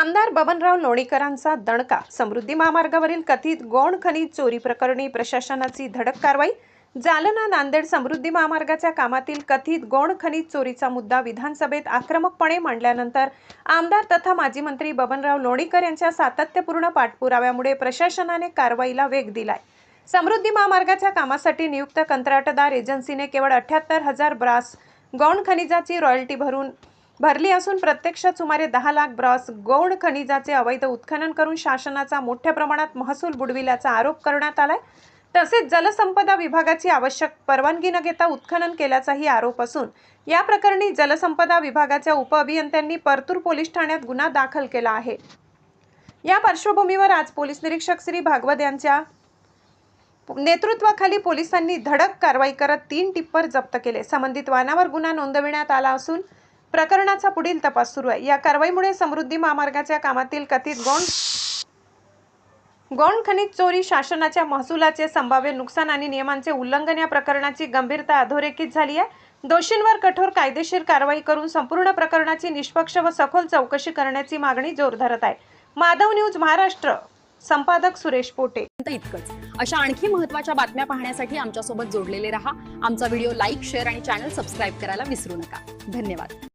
आमदार बबनराव लोणीकरांचा दणका. समृद्धी महामार्गावरील कथित गौण खनिज चोरी प्रकरणी प्रशासनाची धडक कारवाई. जालना नांदेड समृद्धी महामार्गाच्या कामातील कथित गौण खनिज चोरीचा मुद्दा विधानसभेत आक्रमकपणे मांडल्यानंतर आमदार तथा माजी मंत्री बबनराव लोणीकर यांच्या सातत्यपूर्ण पाठपुराव्यामुळे प्रशासनाने कारवाईला वेग दिलाय. समृद्धी महामार्गाच्या कामासाठी नियुक्त कंत्राटदार एजन्सीने केवळ 78,000 ब्रास गौण खनिजाची रॉयल्टी भरली असून प्रत्यक्षात सुमारे 10 लाख ब्रास गौण खनिजाचे अवैध उत्खनन करून शासनाचा मोठ्या प्रमाणात महसूल बुडविल्याचा आरोप करण्यात आलाय. तसेच जलसंपदा विभागाची आवश्यक परवानगी न घेता उत्खनन केल्याचाही आरोप असून या प्रकरणी जलसंपदा विभागाच्या उपअभियंत्यांनी परतूर पोलीस ठाण्यात गुन्हा दाखल केला आहे. या पार्श्वभूमीवर आज पोलीस निरीक्षक श्री भागवत यांच्या नेतृत्वाखाली पोलिसांनी धडक कारवाई करत 3 टिप्पर जप्त केले. संबंधित वाहनावर गुन्हा नोंदविण्यात आला असून प्रकरणाचा पुढील तपास सुरू आहे. या कारवाईमुळे समृद्धी महामार्गाच्या कामातील कथित गौण खनिज चोरी, शासनाच्या महसुलाचे संभाव्य नुकसान आणि नियमांचे उल्लंघन या प्रकरणाची गंभीरता अधोरेखित झाली आहे. दोषींवर कठोर कायदेशीर कारवाई करून संपूर्ण प्रकरणाची निष्पक्ष व सखोल चौकशी करण्याची मागणी जोर धरत आहे. माधव न्यूज महाराष्ट्र, संपादक सुरेश पोटे. इतकंच. अशा आणखी महत्त्वाच्या बातम्या पाहण्यासाठी आमच्यासोबत जोडलेले रहा. आमचा व्हिडिओ लाईक, शेअर आणि चॅनल सबस्क्राईब करायला विसरू नका. धन्यवाद.